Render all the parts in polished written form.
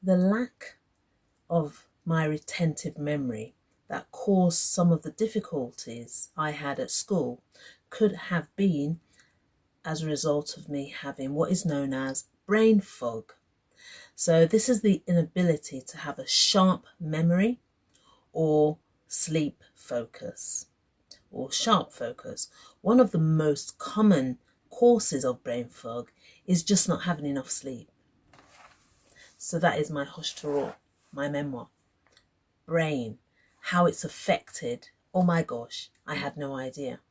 the lack of my retentive memory that caused some of the difficulties I had at school could have been as a result of me having what is known as brain fog. So this is the inability to have a sharp memory or sleep focus or sharp focus. One of the most common causes of brain fog is just not having enough sleep. So that is my Hoshtarot, my memoir. Brain, how it's affected. Oh my gosh, I had no idea.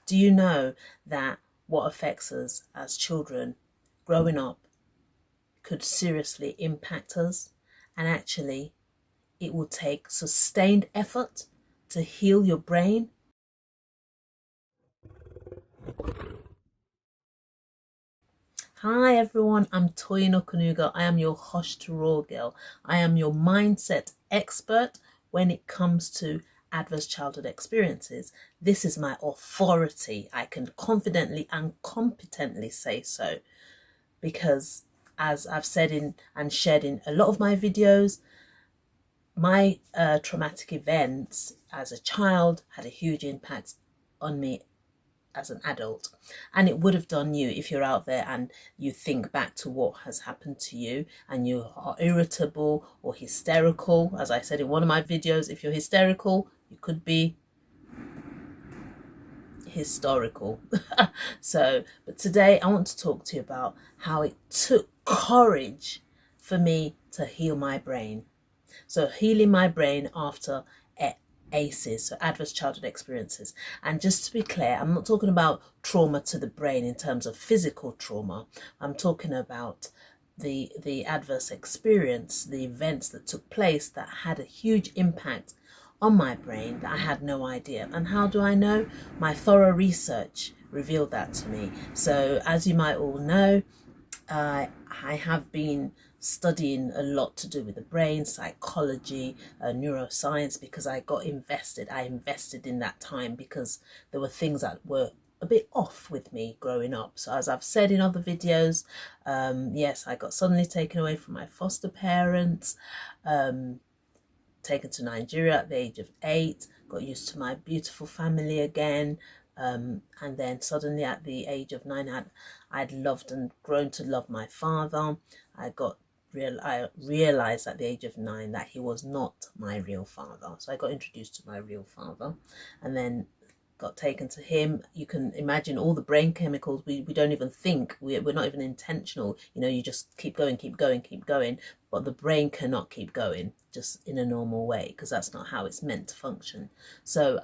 Do you know that what affects us as children growing up could seriously impact us? And actually, it will take sustained effort to heal your brain. Hi everyone, I'm Toyin Okunuga. I am your Hoshtarot girl. I am your mindset expert when it comes to adverse childhood experiences. This is my authority. I can confidently and competently say so because, as I've said in and shared in a lot of my videos, my traumatic events as a child had a huge impact on me as an adult, and it would have done you if you're out there and you think back to what has happened to you and you are irritable or hysterical. As I said in one of my videos, if you're hysterical, you could be historical. But today I want to talk to you about how it took courage for me to heal my brain. So healing my brain after ACEs, so adverse childhood experiences. And just to be clear, I'm not talking about trauma to the brain in terms of physical trauma. I'm talking about the adverse experience, the events that took place that had a huge impact on my brain that I had no idea. And how do I know? My thorough research revealed that to me. So as you might all know, I have been studying a lot to do with the brain, psychology, neuroscience, because I invested in that time because there were things that were a bit off with me growing up. So as I've said in other videos, yes, I got suddenly taken away from my foster parents, taken to Nigeria at the age of 8, got used to my beautiful family again. And then suddenly at the age of 9, I'd loved and grown to love my father. I realized at the age of 9 that he was not my real father. So I got introduced to my real father and then got taken to him. You can imagine all the brain chemicals. We don't even think, we're not even intentional. You know, you just keep going. But the brain cannot keep going just in a normal way because that's not how it's meant to function. So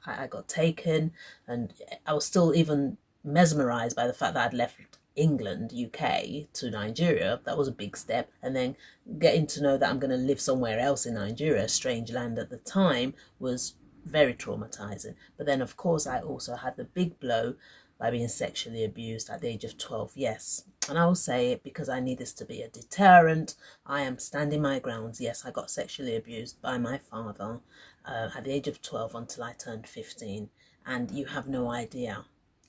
I got taken, and I was still even mesmerized by the fact that I'd left England, UK to Nigeria. That was a big step. And then getting to know that I'm going to live somewhere else in Nigeria, a strange land at the time, was very traumatizing. But then of course I also had the big blow by being sexually abused at the age of 12. Yes, and I will say it because I need this to be a deterrent. I am standing my grounds. Yes, I got sexually abused by my father at the age of 12 until I turned 15. And you have no idea,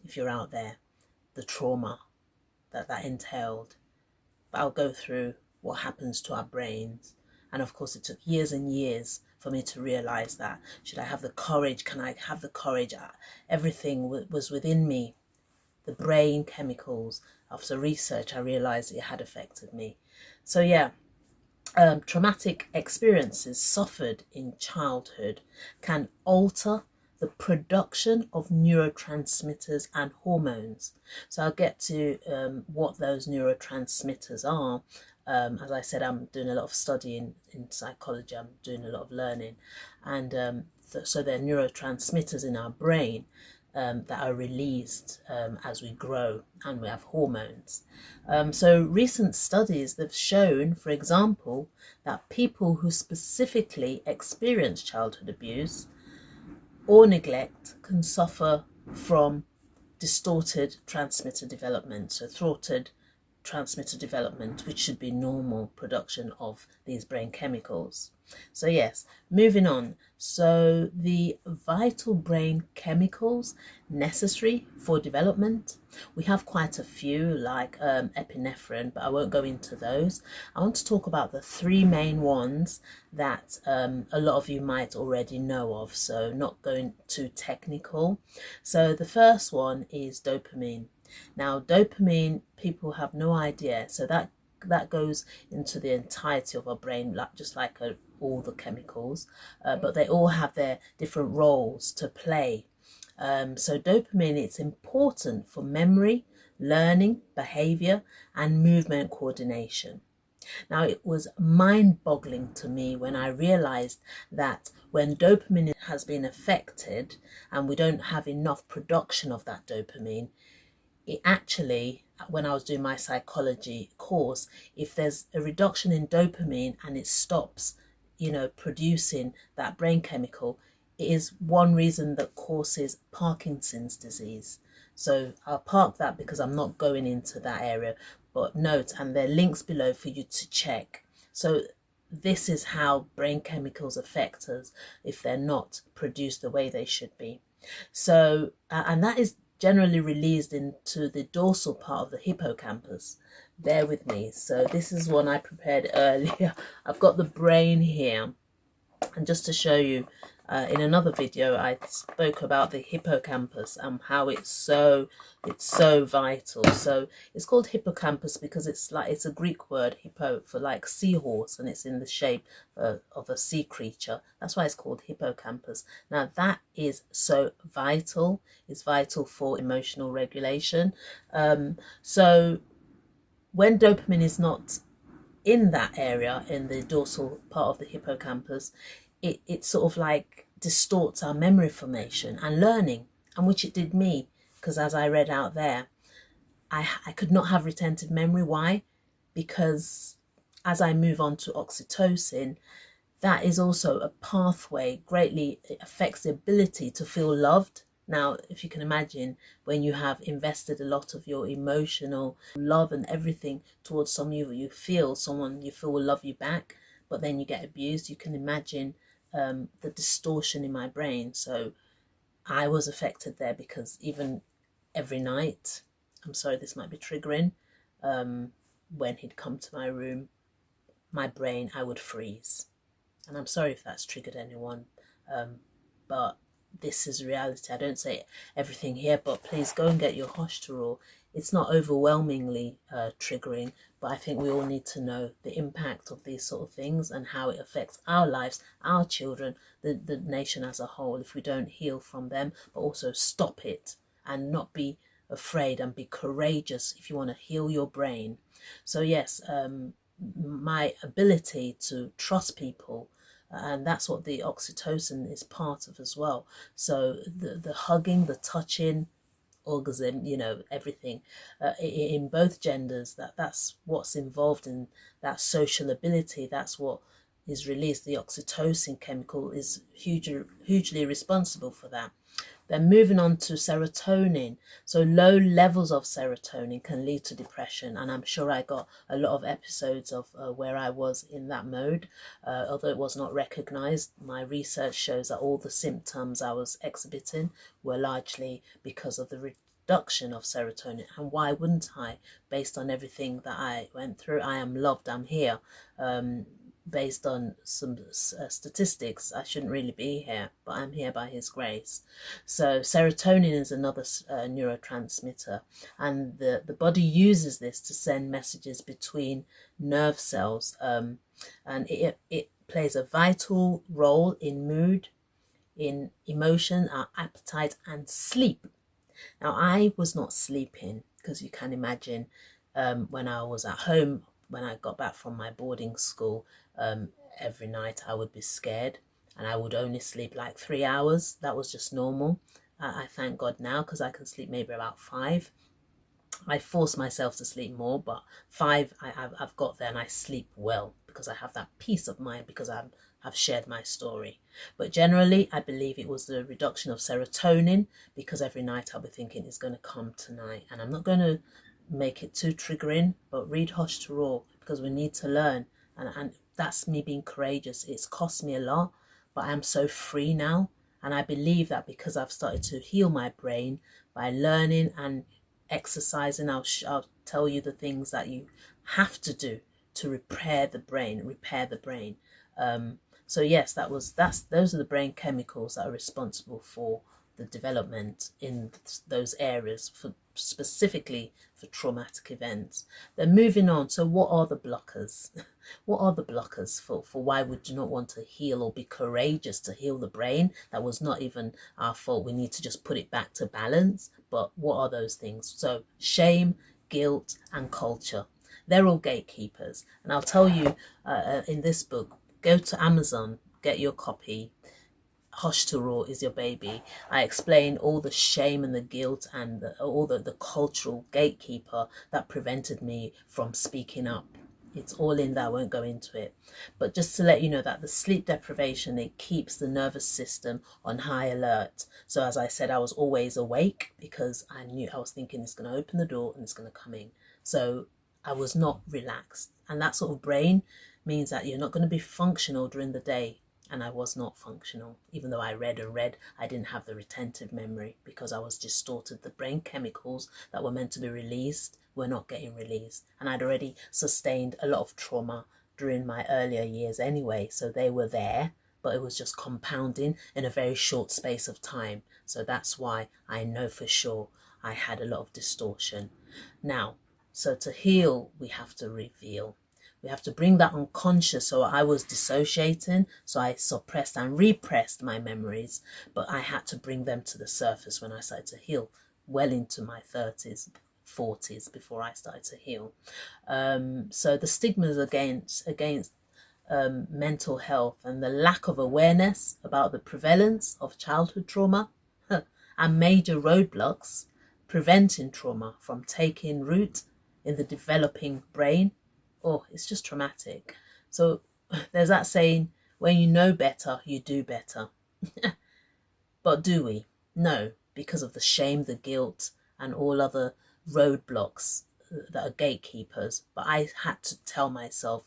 if you're out there, the trauma that entailed. But I'll go through what happens to our brains. And of course it took years and years for me to realize that. Should I have the courage? Can I have the courage? Everything was within me. The brain chemicals. After research, I realized it had affected me. So yeah, traumatic experiences suffered in childhood can alter the production of neurotransmitters and hormones. So I'll get to what those neurotransmitters are. As I said, I'm doing a lot of studying in psychology. I'm doing a lot of learning. And so they're neurotransmitters in our brain that are released as we grow, and we have hormones. So recent studies have shown, for example, that people who specifically experience childhood abuse or neglect can suffer from distorted transmitter development, so thwarted neurotransmitter development, which should be normal production of these brain chemicals. So yes, moving on. So the vital brain chemicals necessary for development, we have quite a few, like epinephrine, but I won't go into those. I want to talk about the three main ones that a lot of you might already know of, so not going too technical. So the first one is dopamine. Now dopamine, people have no idea, so that goes into the entirety of our brain, like just like all the chemicals, but they all have their different roles to play. So dopamine, it's important for memory, learning, behavior, and movement coordination. Now, it was mind-boggling to me when I realized that when dopamine has been affected and we don't have enough production of that dopamine, it actually, when I was doing my psychology course, if there's a reduction in dopamine and it stops, producing that brain chemical, it is one reason that causes Parkinson's disease. So I'll park that because I'm not going into that area, but note, and there are links below for you to check. So this is how brain chemicals affect us if they're not produced the way they should be. So, and that is generally released into the dorsal part of the hippocampus. Bear with me. So this is one I prepared earlier. I've got the brain here, and just to show you, in another video I spoke about the hippocampus and how it's so vital. So it's called hippocampus because it's a Greek word, hippo, for like seahorse, and it's in the shape of a sea creature. That's why it's called hippocampus. Now that is so vital. It's vital for emotional regulation. So when dopamine is not in that area, in the dorsal part of the hippocampus, it sort of like distorts our memory formation and learning, and which it did me, because as I read out there, I could not have retentive memory. Why? Because as I move on to oxytocin, that is also a pathway, greatly affects the ability to feel loved. Now, if you can imagine, when you have invested a lot of your emotional love and everything towards someone you feel will love you back, but then you get abused, you can imagine the distortion in my brain. So I was affected there, because even every night, I'm sorry, this might be triggering, when he'd come to my room, my brain, I would freeze. And I'm sorry if that's triggered anyone, but this is reality. I don't say everything here, but please go and get your Hoshtarol. It's not overwhelmingly triggering, but I think we all need to know the impact of these sort of things and how it affects our lives, our children, the nation as a whole, if we don't heal from them, but also stop it and not be afraid and be courageous if you want to heal your brain. So yes, my ability to trust people, and that's what the oxytocin is part of as well. So the hugging, the touching, orgasm, everything, in both genders, that's what's involved in that social ability. That's what is released. The oxytocin chemical is hugely responsible for that. Then moving on to serotonin. So low levels of serotonin can lead to depression. And I'm sure I got a lot of episodes of where I was in that mode. Although it was not recognized, my research shows that all the symptoms I was exhibiting were largely because of the reduction of serotonin. And why wouldn't I? Based on everything that I went through, I am loved, I'm here. Based on some statistics, I shouldn't really be here, but I'm here by his grace. So serotonin is another neurotransmitter, and the body uses this to send messages between nerve cells, and it plays a vital role in mood, in emotion, our appetite, and sleep. Now, I was not sleeping because you can imagine, when I was at home, when I got back from my boarding school, every night I would be scared, and I would only sleep like 3 hours. That was just normal. I thank God now, because I can sleep maybe about 5. I force myself to sleep more, but 5 I've got there, and I sleep well because I have that peace of mind, because I've shared my story. But generally, I believe it was the reduction of serotonin, because every night I'll be thinking it's going to come tonight, and I'm not going to make it too triggering, but read Hush to Roar, because we need to learn. And that's me being courageous. It's cost me a lot, but I'm so free now. And I believe that because I've started to heal my brain by learning and exercising, I'll tell you the things that you have to do to repair the brain. So yes, those are the brain chemicals that are responsible for the development in those areas, for specifically for traumatic events. Then moving on, so what are the blockers? What are the blockers for why would you not want to heal or be courageous to heal the brain? That was not even our fault. We need to just put it back to balance. But what are those things? So shame, guilt, and culture. They're all gatekeepers. And I'll tell you in this book, go to Amazon, get your copy. Hush to Roar is your baby. I explain all the shame and the guilt and all the cultural gatekeeper that prevented me from speaking up. It's all in there. I won't go into it. But just to let you know that the sleep deprivation, it keeps the nervous system on high alert. So as I said, I was always awake because I was thinking it's going to open the door and it's going to come in. So I was not relaxed. And that sort of brain means that you're not going to be functional during the day. And I was not functional. Even though I read and read, I didn't have the retentive memory because I was distorted. The brain chemicals that were meant to be released were not getting released. And I'd already sustained a lot of trauma during my earlier years anyway. So they were there, but it was just compounding in a very short space of time. So that's why I know for sure I had a lot of distortion. Now, so to heal, we have to reveal. We have to bring that unconscious. So I was dissociating, so I suppressed and repressed my memories, but I had to bring them to the surface when I started to heal, well into my 30s, 40s before I started to heal. So the stigmas against mental health and the lack of awareness about the prevalence of childhood trauma and major roadblocks preventing trauma from taking root in the developing brain. Oh, it's just traumatic. So there's that saying, when you know better, you do better. But do we? No, because of the shame, the guilt, and all other roadblocks that are gatekeepers. But I had to tell myself,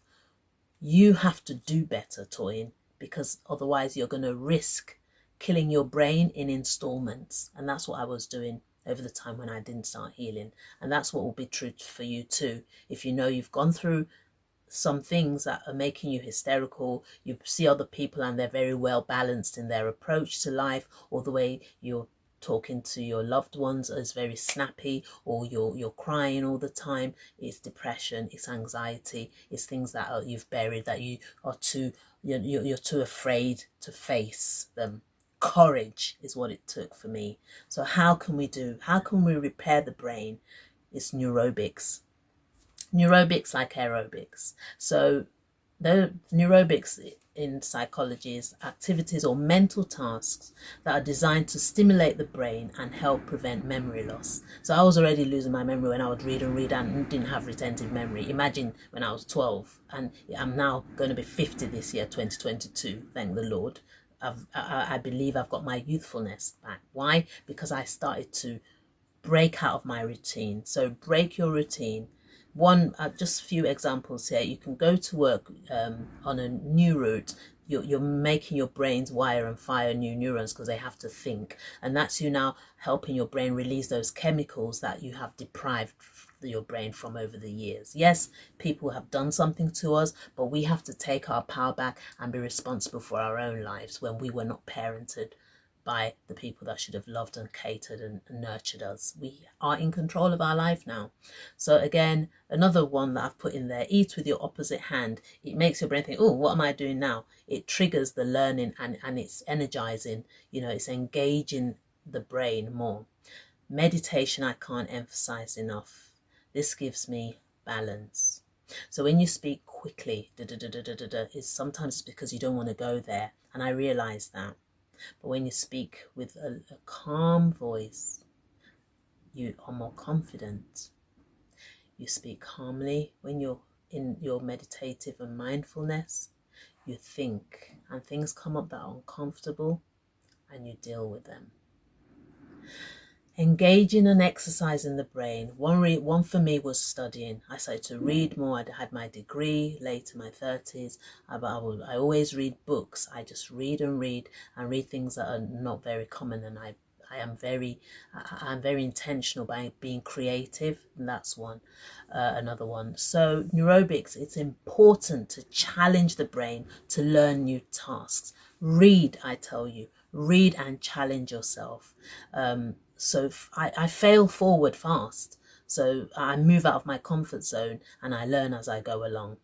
you have to do better, Toyin, because otherwise you're going to risk killing your brain in installments. And that's what I was doing over the time when I didn't start healing. And that's what will be true for you too. If you know you've gone through some things that are making you hysterical, you see other people and they're very well balanced in their approach to life, or the way you're talking to your loved ones is very snappy, or you're crying all the time, it's depression, it's anxiety, it's things that you've buried, that you are you're too afraid to face them. Courage is what it took for me. So how can we repair the brain? It's neurobics like aerobics. So the neurobics in psychology is activities or mental tasks that are designed to stimulate the brain and help prevent memory loss. So I was already losing my memory when I would read and didn't have retentive memory. Imagine when I was 12, and I'm now going to be 50 this year, 2022, thank the Lord. I believe I've got my youthfulness back. Why? Because I started to break out of my routine. So break your routine. Just a few examples here. You can go to work on a new route. You're making your brains wire and fire new neurons because they have to think. And that's you now helping your brain release those chemicals that you have deprived your brain from over the years. Yes, people have done something to us, but we have to take our power back and be responsible for our own lives when we were not parented by the people that should have loved and catered and nurtured us. We are in control of our life now. So again, another one that I've put in there, eat with your opposite hand. It makes your brain think, oh, what am I doing now? It triggers the learning and it's energizing, it's engaging the brain more. Meditation, I can't emphasize enough. This gives me balance. So when you speak quickly, it's sometimes because you don't want to go there. And I realize that. But when you speak with a calm voice, you are more confident. You speak calmly when you're in your meditative and mindfulness. You think, and things come up that are uncomfortable, and you deal with them. Engaging and exercising the brain. One for me was studying. I started to read more. I had my degree late in my 30s. I always read books. I just read and read things that are not very common. And I'm very intentional by being creative. And that's another one. So neurobics, it's important to challenge the brain to learn new tasks. Read, I tell you, read and challenge yourself. So I fail forward fast. So I move out of my comfort zone and I learn as I go along.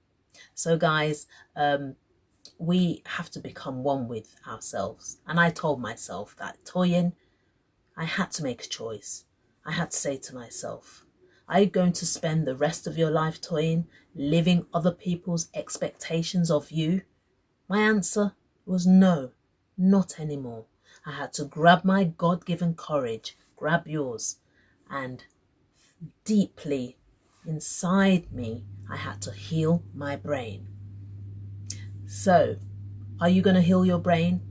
So guys, we have to become one with ourselves. And I told myself that, Toyin, I had to make a choice. I had to say to myself, are you going to spend the rest of your life, Toyin, living other people's expectations of you? My answer was no, not anymore. I had to grab my God-given courage, grab yours, and deeply inside me, I had to heal my brain. So, are you going to heal your brain?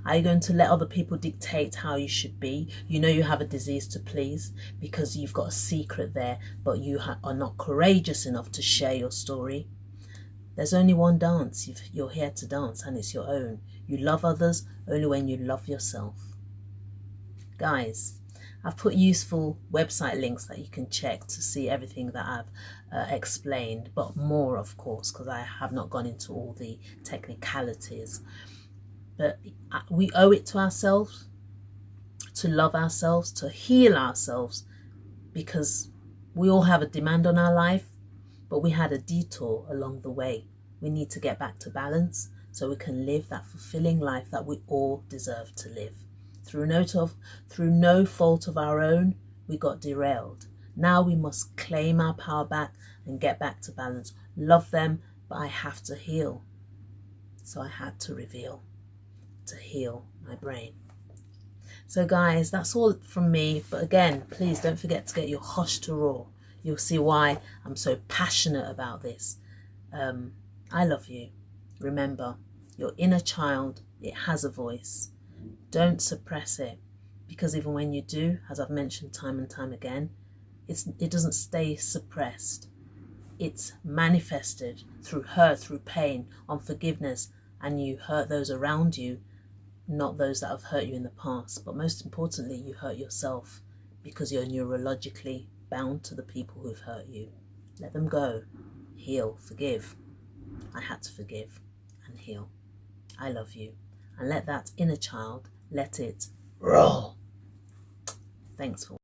Are you going to let other people dictate how you should be? You know you have a disease to please because you've got a secret there, but you are not courageous enough to share your story. There's only one dance you're here to dance, and it's your own. You love others only when you love yourself. Guys, I've put useful website links that you can check to see everything that I've explained, but more, of course, because I have not gone into all the technicalities. But we owe it to ourselves to love ourselves, to heal ourselves, because we all have a demand on our life, but we had a detour along the way. We need to get back to balance so we can live that fulfilling life that we all deserve to live. Through no fault of our own, we got derailed. Now we must claim our power back and get back to balance. Love them, but I have to heal. So I had to reveal, to heal my brain. So guys, that's all from me. But again, please don't forget to get your hush to roar. You'll see why I'm so passionate about this. I love you. Remember, your inner child, it has a voice. Don't suppress it, because even when you do, as I've mentioned time and time again, it doesn't stay suppressed. It's manifested through hurt, through pain, unforgiveness, and you hurt those around you, not those that have hurt you in the past. But most importantly, you hurt yourself because you're neurologically bound to the people who've hurt you. Let them go. Heal. Forgive. I had to forgive and heal. I love you. And let that inner child, let it roar. Thanks for